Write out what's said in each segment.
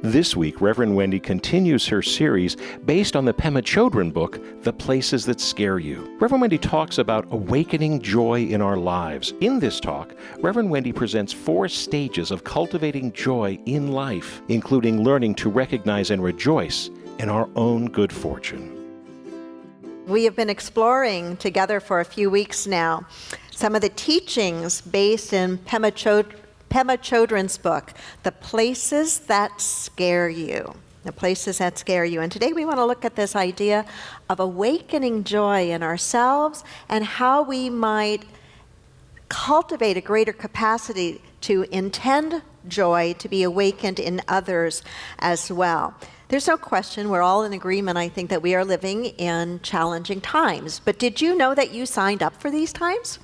This week, Reverend Wendy continues her series based on the Pema Chödrön book, The Places That Scare You. Reverend Wendy talks about awakening joy in our lives. In this talk, Reverend Wendy presents 4 stages of cultivating joy in life, including learning to recognize and rejoice in our own good fortune. We have been exploring together for a few weeks now some of the teachings based in Pema Chödrön's book, The Places That Scare You. The Places That Scare You. And today we want to look at this idea of awakening joy in ourselves and how we might cultivate a greater capacity to intend joy to be awakened in others as well. There's no question, we're all in agreement, I think, that we are living in challenging times. But did you know that you signed up for these times?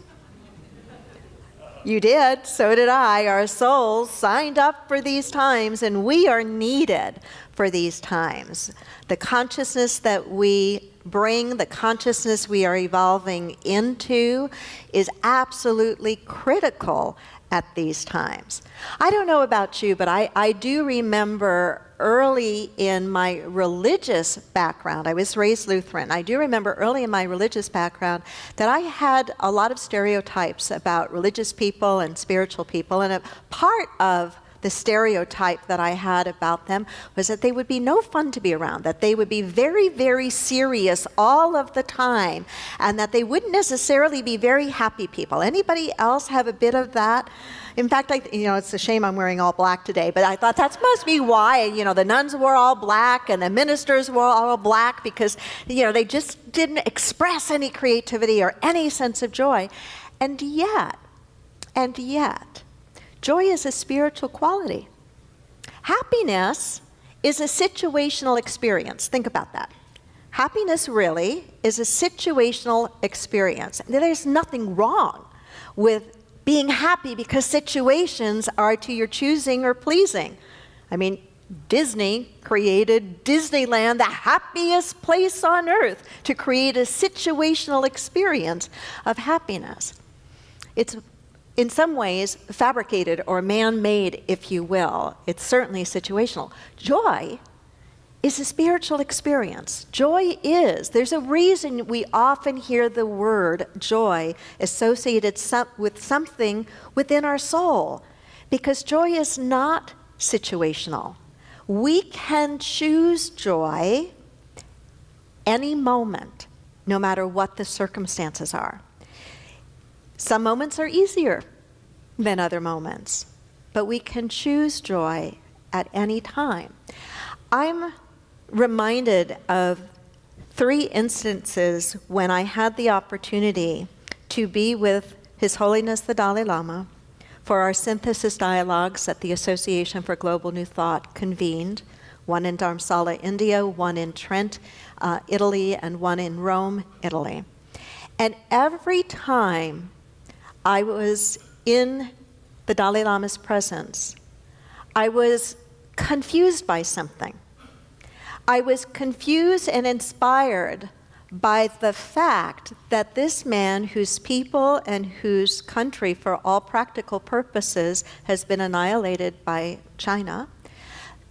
You did, so did I. Our souls signed up for these times, and we are needed for these times. The consciousness that we bring, the consciousness we are evolving into is absolutely critical at these times. I don't know about you, but I do remember early in my religious background, I was raised Lutheran, I do remember early in my religious background that I had a lot of stereotypes about religious people and spiritual people, and a part of the stereotype that I had about them was that they would be no fun to be around, that they would be very, very serious all of the time, and that they wouldn't necessarily be very happy people. Anybody else have a bit of that? In fact, it's a shame I'm wearing all black today, but I thought that must be why, the nuns wore all black and the ministers wore all black because, they just didn't express any creativity or any sense of joy. And yet, joy is a spiritual quality. Happiness is a situational experience. Think about that. Happiness really is a situational experience. There's nothing wrong with being happy because situations are to your choosing or pleasing. I mean, Disney created Disneyland, the happiest place on earth, to create a situational experience of happiness. It's in some ways fabricated or man-made, if you will. It's certainly situational. Joy is a spiritual experience. There's a reason we often hear the word joy associated with something within our soul, because joy is not situational. We can choose joy any moment, no matter what the circumstances are. Some moments are easier than other moments, but we can choose joy at any time. I'm reminded of 3 instances when I had the opportunity to be with His Holiness the Dalai Lama for our synthesis dialogues that the Association for Global New Thought convened, one in Dharamsala, India, one in Trent, Italy, and one in Rome, Italy. And every time I was in the Dalai Lama's presence, I was confused by something. I was confused and inspired by the fact that this man, whose people and whose country, for all practical purposes, has been annihilated by China,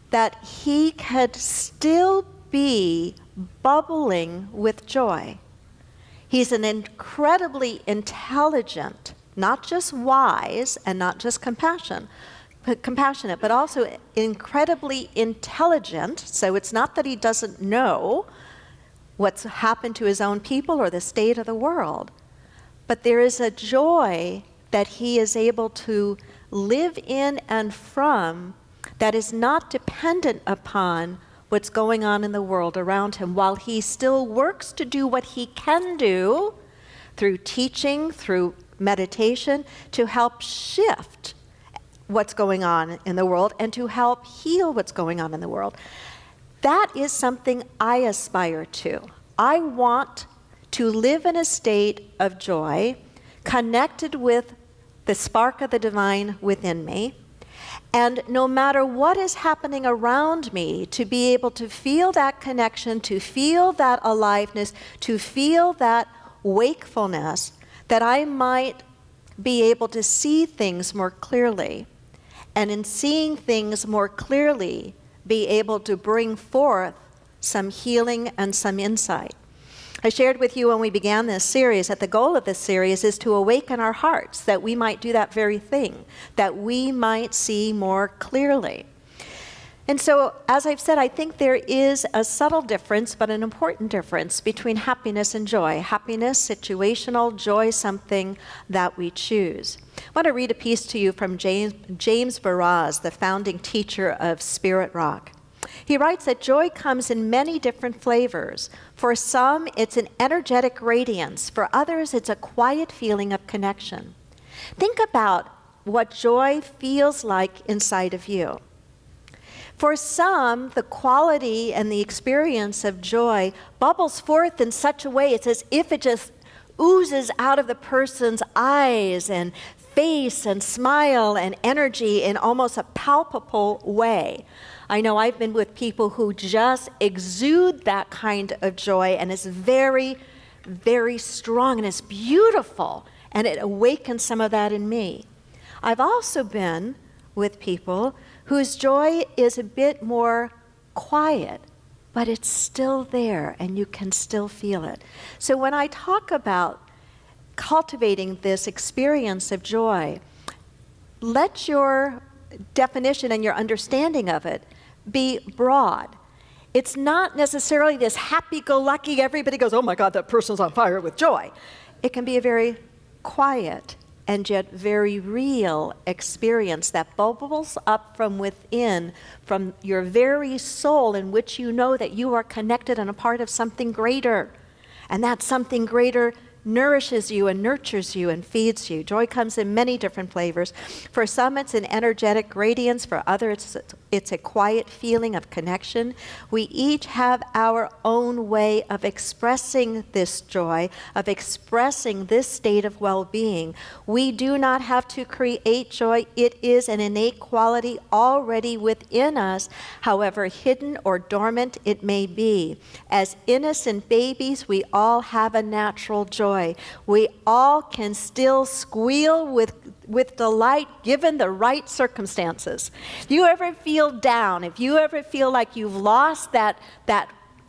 that he could still be bubbling with joy. He's an incredibly intelligent, not just wise and not just compassionate, but also incredibly intelligent. So it's not that he doesn't know what's happened to his own people or the state of the world, but there is a joy that he is able to live in and from that is not dependent upon what's going on in the world around him, while he still works to do what he can do through teaching, through meditation, to help shift what's going on in the world and to help heal what's going on in the world. That is something I aspire to. I want to live in a state of joy, connected with the spark of the divine within me, and no matter what is happening around me, to be able to feel that connection, to feel that aliveness, to feel that wakefulness, that I might be able to see things more clearly. And in seeing things more clearly, be able to bring forth some healing and some insight. I shared with you when we began this series that the goal of this series is to awaken our hearts, that we might do that very thing, that we might see more clearly. And so, as I've said, I think there is a subtle difference, but an important difference between happiness and joy. Happiness, situational, joy, something that we choose. I want to read a piece to you from James Baraz, the founding teacher of Spirit Rock. He writes that joy comes in many different flavors. For some, it's an energetic radiance. For others, it's a quiet feeling of connection. Think about what joy feels like inside of you. For some, the quality and the experience of joy bubbles forth in such a way, it's as if it just oozes out of the person's eyes and face and smile and energy in almost a palpable way. I know I've been with people who just exude that kind of joy, and it's very, very strong, and it's beautiful, and it awakens some of that in me. I've also been with people whose joy is a bit more quiet, but it's still there, and you can still feel it. So when I talk about cultivating this experience of joy, let your definition and your understanding of it be broad. It's not necessarily this happy-go-lucky, everybody goes, oh my God, that person's on fire with joy. It can be a very quiet and yet very real experience that bubbles up from within, from your very soul, in which you know that you are connected and a part of something greater. And that something greater nourishes you and nurtures you and feeds you. Joy comes in many different flavors. For some, it's an energetic radiance. For others, it's a quiet feeling of connection. We each have our own way of expressing this joy, of expressing this state of well-being. We do not have to create joy. It is an innate quality already within us, however hidden or dormant it may be. As innocent babies, we all have a natural joy. We all can still squeal with delight given the right circumstances. If you ever feel down, if you ever feel like you've lost that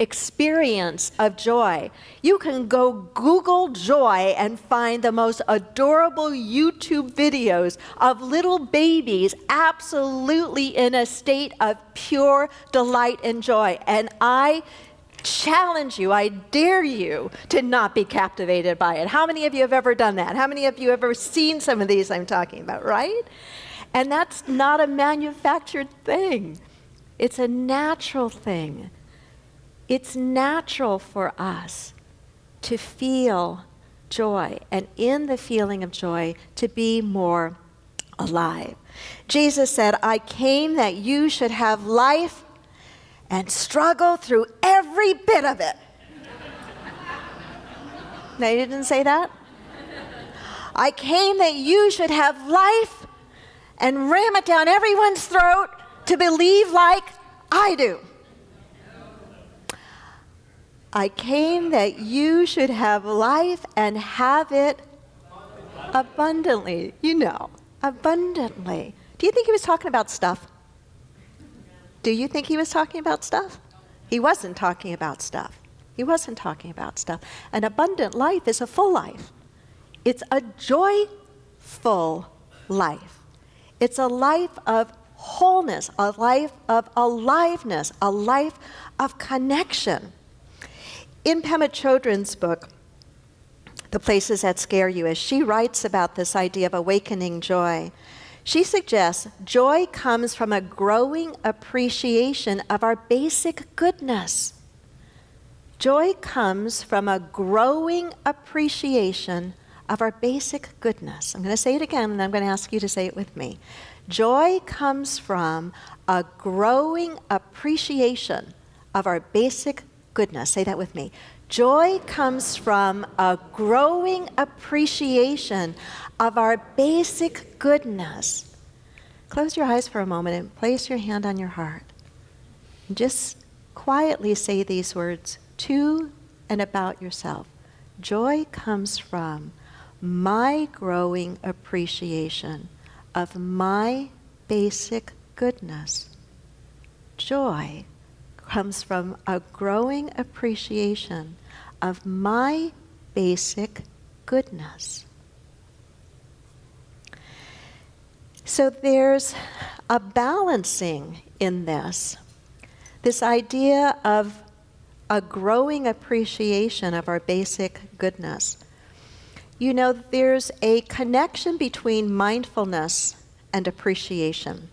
experience of joy, you can go Google joy and find the most adorable YouTube videos of little babies absolutely in a state of pure delight and joy. And I challenge you, I dare you to not be captivated by it. How many of you have ever done that? How many of you have ever seen some of these I'm talking about, right? And that's not a manufactured thing. It's a natural thing. It's natural for us to feel joy, and in the feeling of joy, to be more alive. Jesus said, I came that you should have life and struggle through every bit of it. No, he didn't say that. I came that you should have life and ram it down everyone's throat to believe like I do. I came that you should have life and have it abundantly. You know, abundantly. Do you think he was talking about stuff? Do you think he was talking about stuff? He wasn't talking about stuff. He wasn't talking about stuff. An abundant life is a full life. It's a joyful life. It's a life of wholeness, a life of aliveness, a life of connection. In Pema Chödrön's book, The Places That Scare You, as she writes about this idea of awakening joy, she suggests joy comes from a growing appreciation of our basic goodness. Joy comes from a growing appreciation of our basic goodness. I'm going to say it again, and I'm going to ask you to say it with me. Joy comes from a growing appreciation of our basic goodness. Say that with me. Joy comes from a growing appreciation of our basic goodness. Close your eyes for a moment and place your hand on your heart. And just quietly say these words to and about yourself. Joy comes from my growing appreciation of my basic goodness. joy comes from a growing appreciation of my basic goodness. So there's a balancing in this idea of a growing appreciation of our basic goodness. You know, there's a connection between mindfulness and appreciation.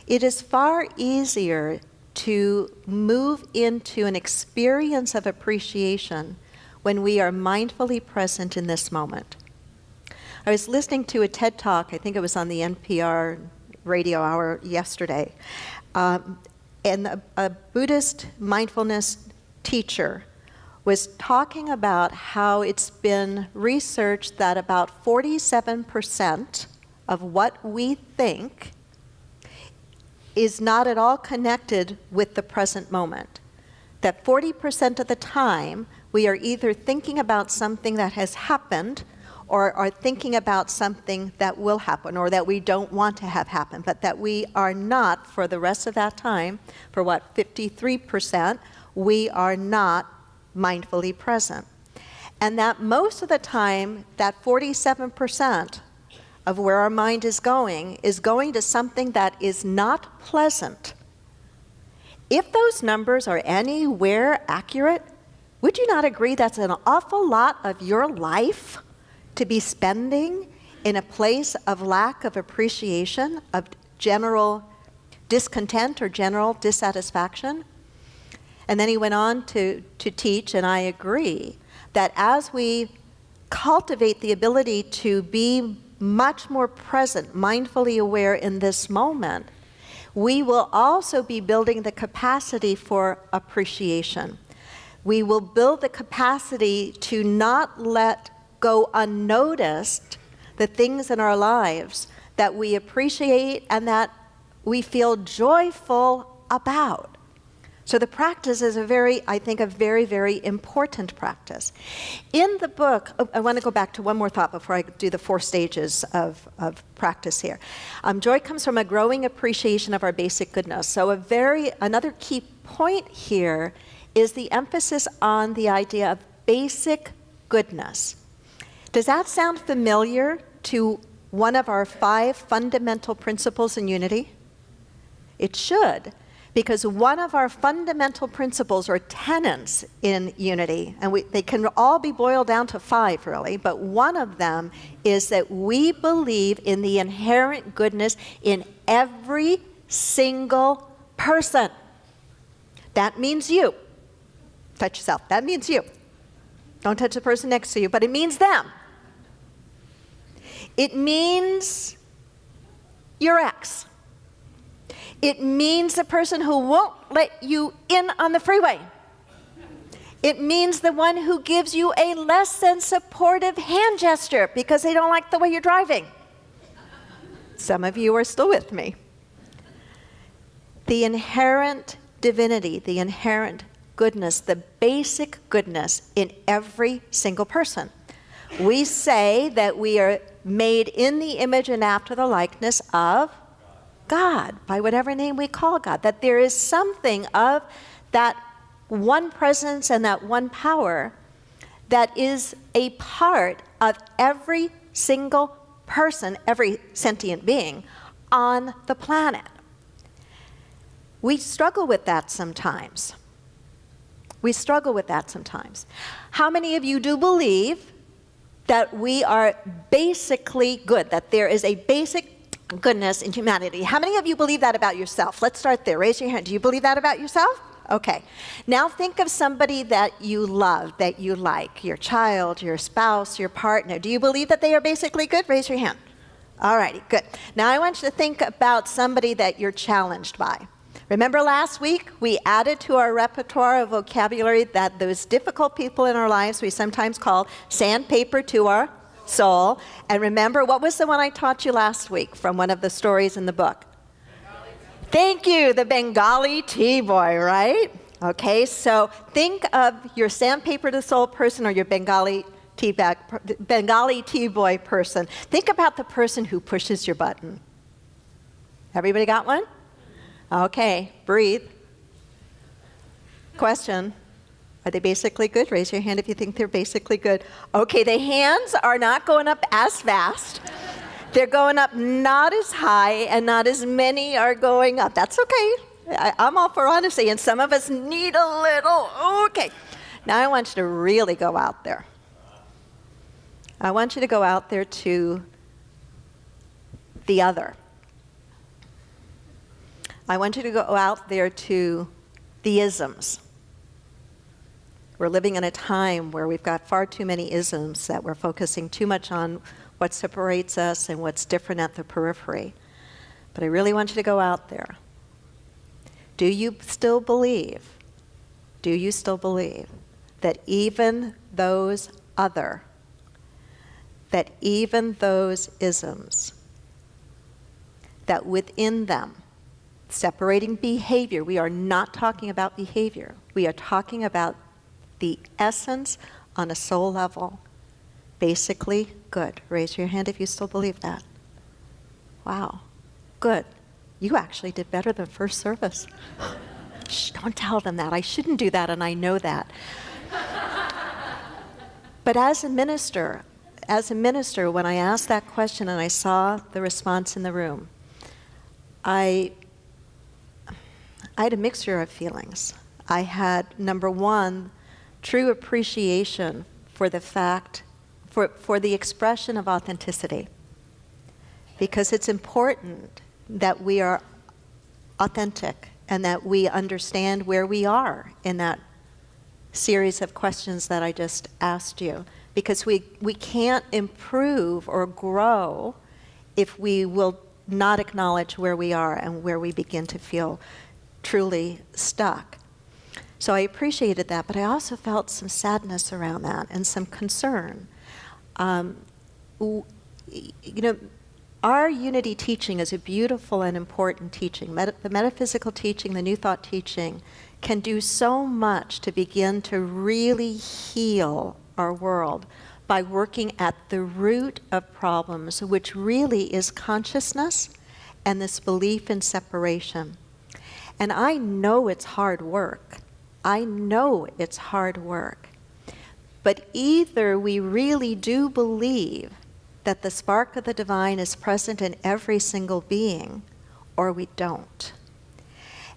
It is far easier to move into an experience of appreciation when we are mindfully present in this moment. I was listening to a TED Talk, I think it was on the NPR radio hour yesterday, and a Buddhist mindfulness teacher was talking about how it's been researched that about 47% of what we think is not at all connected with the present moment. That 40% of the time, we are either thinking about something that has happened or are thinking about something that will happen or that we don't want to have happen, but that we are not, for the rest of that time, for 53%, we are not mindfully present. And that most of the time, that 47% of where our mind is going to something that is not pleasant. If those numbers are anywhere accurate, would you not agree that's an awful lot of your life to be spending in a place of lack of appreciation, of general discontent or general dissatisfaction? And then he went on to teach, and I agree, that as we cultivate the ability to be much more present, mindfully aware in this moment, we will also be building the capacity for appreciation. We will build the capacity to not let go unnoticed the things in our lives that we appreciate and that we feel joyful about. So the practice is a very, very important practice. In the book, I want to go back to one more thought before I do the 4 stages of practice here. Joy comes from a growing appreciation of our basic goodness. So another key point here is the emphasis on the idea of basic goodness. Does that sound familiar to one of our 5 fundamental principles in unity? It should. Because one of our fundamental principles or tenets in unity, and they can all be boiled down to 5 really, but one of them is that we believe in the inherent goodness in every single person. That means you. Touch yourself. That means you. Don't touch the person next to you, but it means them. It means your ex. It means the person who won't let you in on the freeway. It means the one who gives you a less than supportive hand gesture because they don't like the way you're driving. Some of you are still with me. The inherent divinity, the inherent goodness, the basic goodness in every single person. We say that we are made in the image and after the likeness of God, by whatever name we call God, that there is something of that one presence and that one power that is a part of every single person, every sentient being on the planet. We struggle with that sometimes. How many of you do believe that we are basically good, that there is a basic goodness in humanity? How many of you believe that about yourself? Let's start there. Raise your hand. Do you believe that about yourself? Okay. Now think of somebody that you love, that you like, your child, your spouse, your partner. Do you believe that they are basically good? Raise your hand. All righty, good. Now I want you to think about somebody that you're challenged by. Remember last week, we added to our repertoire of vocabulary that those difficult people in our lives we sometimes call sandpaper to our soul. And remember, what was the one I taught you last week from one of the stories in the book? Thank you, the Bengali tea boy, right? Okay, so think of your sandpaper to soul person or your Bengali tea boy person. Think about the person who pushes your button. Everybody got one? Okay, breathe. Question. Are they basically good? Raise your hand if you think they're basically good. Okay, the hands are not going up as fast. They're going up not as high, and not as many are going up. That's okay. I'm all for honesty, and some of us need a little. Okay. Now I want you to really go out there. I want you to go out there to the other. I want you to go out there to the isms. We're living in a time where we've got far too many isms, that we're focusing too much on what separates us and what's different at the periphery. But I really want you to go out there. Do you still believe that even those isms, that within them, separating behavior, we are not talking about behavior, we are talking about the essence on a soul level, basically good. Raise your hand if you still believe that. Wow, good. You actually did better than first service. Shh, don't tell them that. I shouldn't do that, and I know that. But as a minister, when I asked that question and I saw the response in the room, I had a mixture of feelings. I had, number one, true appreciation for the fact, for the expression of authenticity. Because it's important that we are authentic and that we understand where we are in that series of questions that I just asked you. Because we can't improve or grow if we will not acknowledge where we are and where we begin to feel truly stuck. So I appreciated that, but I also felt some sadness around that and some concern. Our unity teaching is a beautiful and important teaching. The metaphysical teaching, the New Thought teaching, can do so much to begin to really heal our world by working at the root of problems, which really is consciousness and this belief in separation. And I know it's hard work. But either we really do believe that the spark of the divine is present in every single being, or we don't.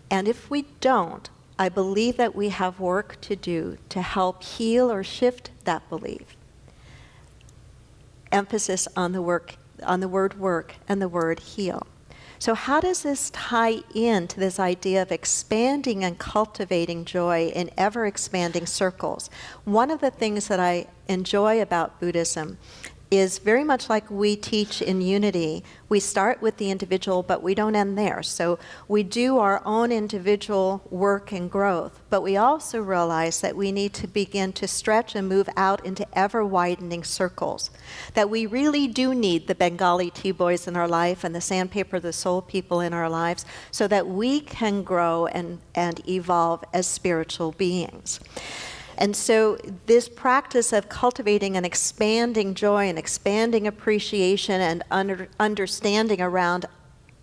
And if we don't, I believe that we have work to do to help heal or shift that belief. Emphasis on the word work and the word heal. So how does this tie in to this idea of expanding and cultivating joy in ever-expanding circles? One of the things that I enjoy about Buddhism is very much like we teach in unity. We start with the individual, but we don't end there. So we do our own individual work and growth, but we also realize that we need to begin to stretch and move out into ever-widening circles. That we really do need the Bengali tea boys in our life and the sandpaper, the soul people in our lives, so that we can grow and evolve as spiritual beings. And so this practice of cultivating and expanding joy and expanding appreciation and understanding around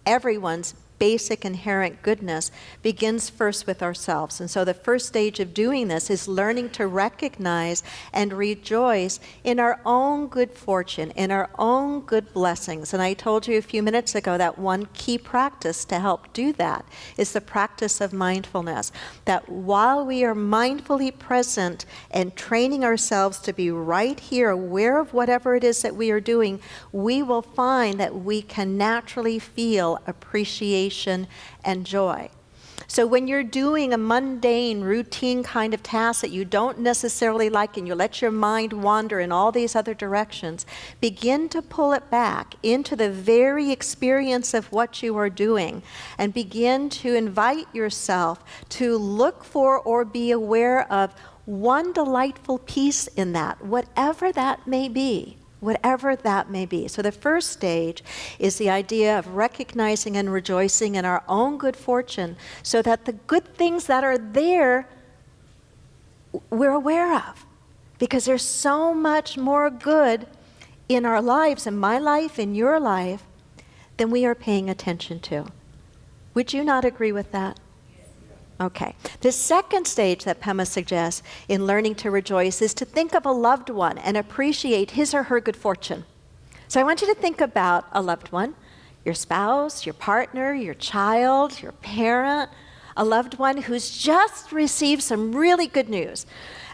everyone's basic inherent goodness begins first with ourselves. And so the first stage of doing this is learning to recognize and rejoice in our own good fortune, in our own good blessings. And I told you a few minutes ago that one key practice to help do that is the practice of mindfulness. That while we are mindfully present and training ourselves to be right here, aware of whatever it is that we are doing, we will find that we can naturally feel appreciation and joy. So when you're doing a mundane, routine kind of task that you don't necessarily like and you let your mind wander in all these other directions, begin to pull it back into the very experience of what you are doing and begin to invite yourself to look for or be aware of one delightful piece in that, whatever that may be. Whatever that may be. So the first stage is the idea of recognizing and rejoicing in our own good fortune so that the good things that are there, we're aware of. Because there's so much more good in our lives, in my life, in your life, than we are paying attention to. Would you not agree with that? Okay. The second stage that Pema suggests in learning to rejoice is to think of a loved one and appreciate his or her good fortune. So I want you to think about a loved one, your spouse, your partner, your child, your parent, a loved one who's just received some really good news,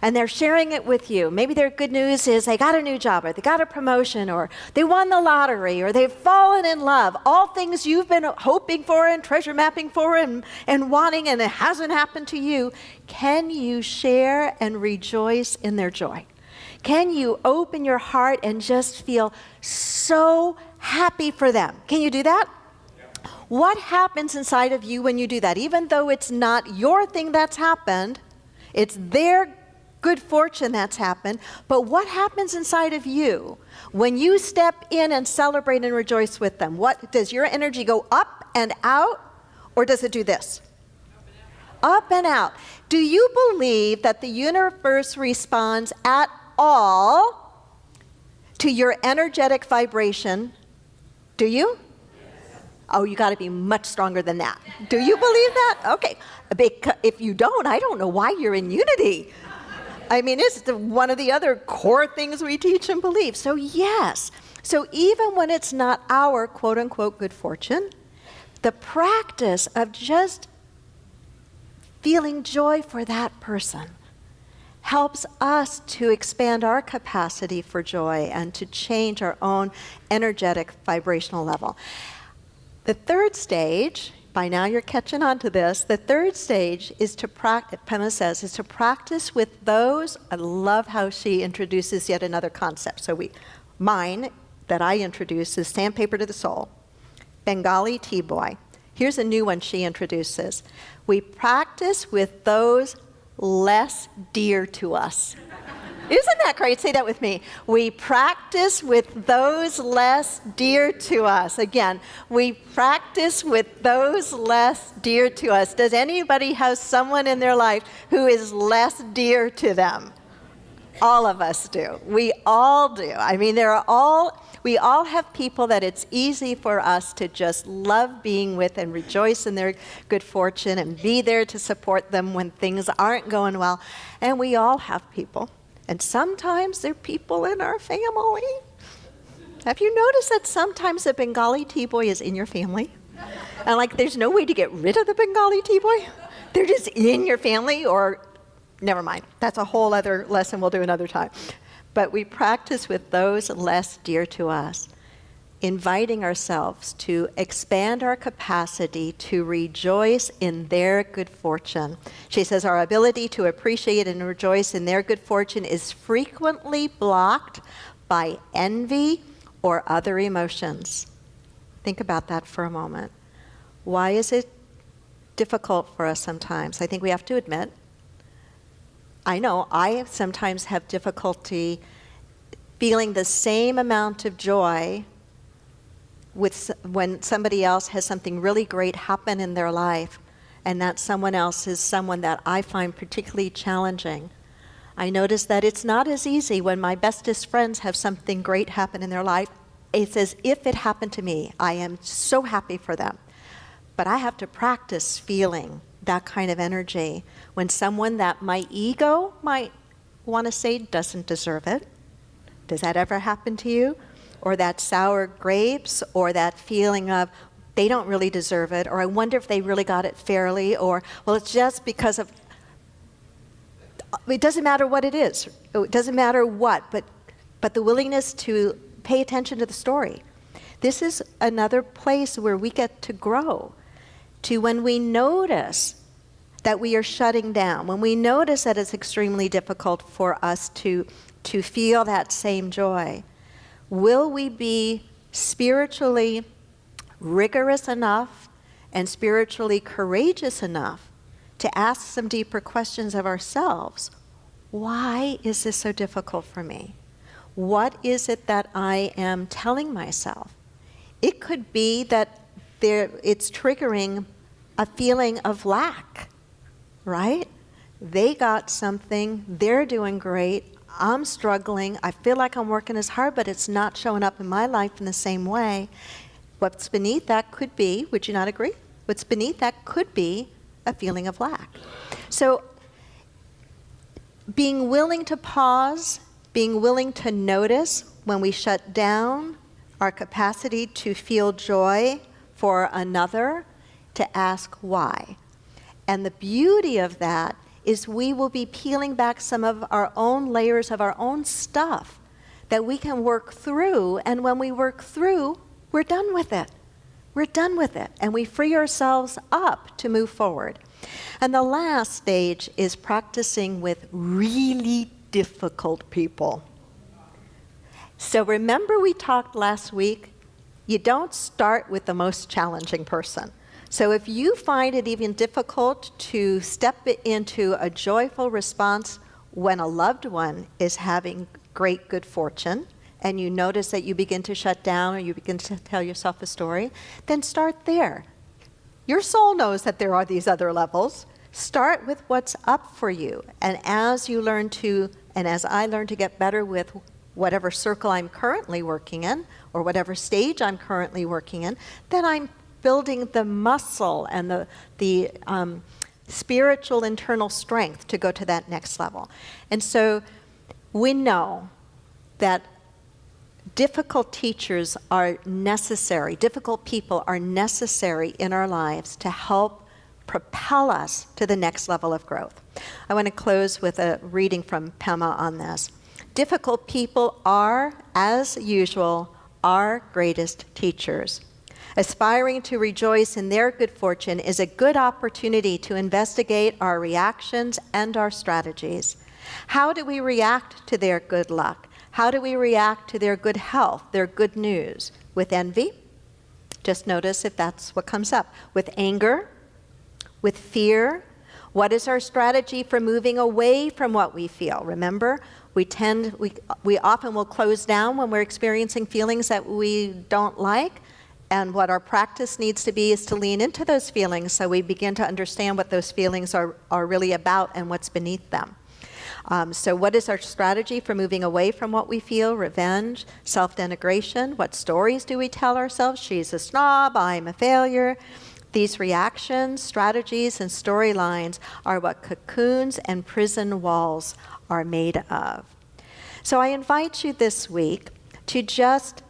and they're sharing it with you. Maybe their good news is they got a new job, or they got a promotion, or they won the lottery, or they've fallen in love. All things you've been hoping for and treasure mapping for and wanting, and it hasn't happened to you. Can you share and rejoice in their joy? Can you open your heart and just feel so happy for them? Can you do that? What happens inside of you when you do that? Even though it's not your thing that's happened, it's their good fortune that's happened, but what happens inside of you when you step in and celebrate and rejoice with them? What does your energy go up and out, or does it do this? Up and out. Do you believe that the universe responds at all to your energetic vibration? Do you? Oh, you got to be much stronger than that. Do you believe that? Okay. If you don't, I don't know why you're in unity. I mean, it's one of the other core things we teach and believe. So yes. So even when it's not our quote-unquote good fortune, the practice of just feeling joy for that person helps us to expand our capacity for joy and to change our own energetic vibrational level. The third stage, by now you're catching on to this, the third stage is to practice, Pema says, is to practice with those. I love how she introduces yet another concept. So mine that I introduce is sandpaper to the soul, Bengali tea boy. Here's a new one she introduces. We practice with those less dear to us. Isn't that great? Say that with me. We practice with those less dear to us. Again, we practice with those less dear to us. Does anybody have someone in their life who is less dear to them? All of us do. We all do. I mean, we all have people that it's easy for us to just love being with and rejoice in their good fortune and be there to support them when things aren't going well. And we all have people. And sometimes they're people in our family. Have you noticed that sometimes a Bengali tea boy is in your family? And like there's no way to get rid of the Bengali tea boy? They're just in your family, or never mind. That's a whole other lesson we'll do another time. But we practice with those less dear to us, inviting ourselves to expand our capacity to rejoice in their good fortune. She says our ability to appreciate and rejoice in their good fortune is frequently blocked by envy or other emotions. Think about that for a moment. Why is it difficult for us sometimes? I think we have to admit, I know I sometimes have difficulty feeling the same amount of joy when somebody else has something really great happen in their life, and that someone else is someone that I find particularly challenging. I notice that it's not as easy when my bestest friends have something great happen in their life. It's as if it happened to me. I am so happy for them. But I have to practice feeling that kind of energy when someone that my ego might want to say doesn't deserve it. Does that ever happen to you? Or that sour grapes, or that feeling of they don't really deserve it, or I wonder if they really got it fairly, or well, it's just because of, it doesn't matter what it is. It doesn't matter what, but the willingness to pay attention to the story. This is another place where we get to grow, to when we notice that we are shutting down, when we notice that it's extremely difficult for us to feel that same joy. Will we be spiritually rigorous enough and spiritually courageous enough to ask some deeper questions of ourselves? Why is this so difficult for me? What is it that I am telling myself? It could be that it's triggering a feeling of lack, right? They got something, they're doing great, I'm struggling, I feel like I'm working as hard, but it's not showing up in my life in the same way. What's beneath that could be, would you not agree, what's beneath that could be a feeling of lack. So being willing to pause, being willing to notice when we shut down our capacity to feel joy for another, to ask why. And the beauty of that is we will be peeling back some of our own layers of our own stuff that we can work through, and when we work through, we're done with it. We're done with it, and we free ourselves up to move forward. And the last stage is practicing with really difficult people. So remember we talked last week, you don't start with the most challenging person. So if you find it even difficult to step into a joyful response when a loved one is having great good fortune, and you notice that you begin to shut down or you begin to tell yourself a story, then start there. Your soul knows that there are these other levels. Start with what's up for you. And as you learn to, and as I learn to get better with whatever circle I'm currently working in, or whatever stage I'm currently working in, then I'm building the muscle and the spiritual internal strength to go to that next level. And so we know that difficult teachers are necessary, difficult people are necessary in our lives to help propel us to the next level of growth. I want to close with a reading from Pema on this. Difficult people are, as usual, our greatest teachers. Aspiring to rejoice in their good fortune is a good opportunity to investigate our reactions and our strategies. How do we react to their good luck? How do we react to their good health, their good news? With envy? Just notice if that's what comes up. With anger? With fear? What is our strategy for moving away from what we feel? Remember, we often will close down when we're experiencing feelings that we don't like. And what our practice needs to be is to lean into those feelings so we begin to understand what those feelings are really about and what's beneath them. So what is our strategy for moving away from what we feel? Revenge, self-denigration. What stories do we tell ourselves? She's a snob, I'm a failure. These reactions, strategies, and storylines are what cocoons and prison walls are made of. So I invite you this week to just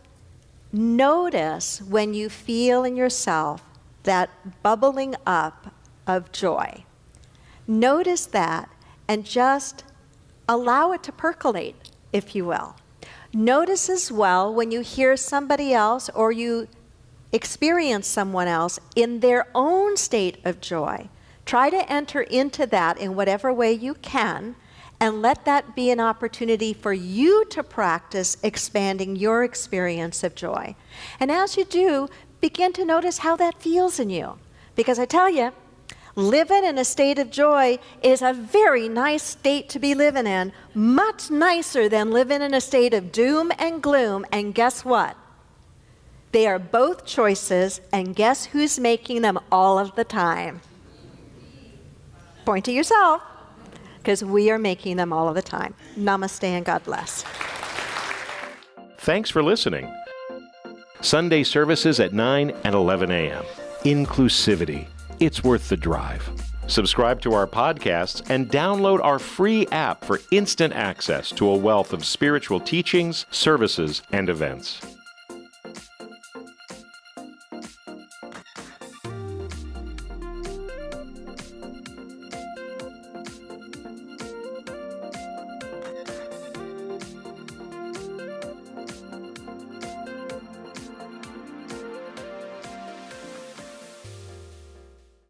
notice when you feel in yourself that bubbling up of joy. Notice that and just allow it to percolate, if you will. Notice as well when you hear somebody else or you experience someone else in their own state of joy. Try to enter into that in whatever way you can, and let that be an opportunity for you to practice expanding your experience of joy. And as you do, begin to notice how that feels in you. Because I tell you, living in a state of joy is a very nice state to be living in, much nicer than living in a state of doom and gloom. And guess what? They are both choices, and guess who's making them all of the time? Point to yourself, because we are making them all of the time. Namaste and God bless. Thanks for listening. Sunday services at 9 and 11 a.m. Inclusivity. It's worth the drive. Subscribe to our podcasts and download our free app for instant access to a wealth of spiritual teachings, services, and events.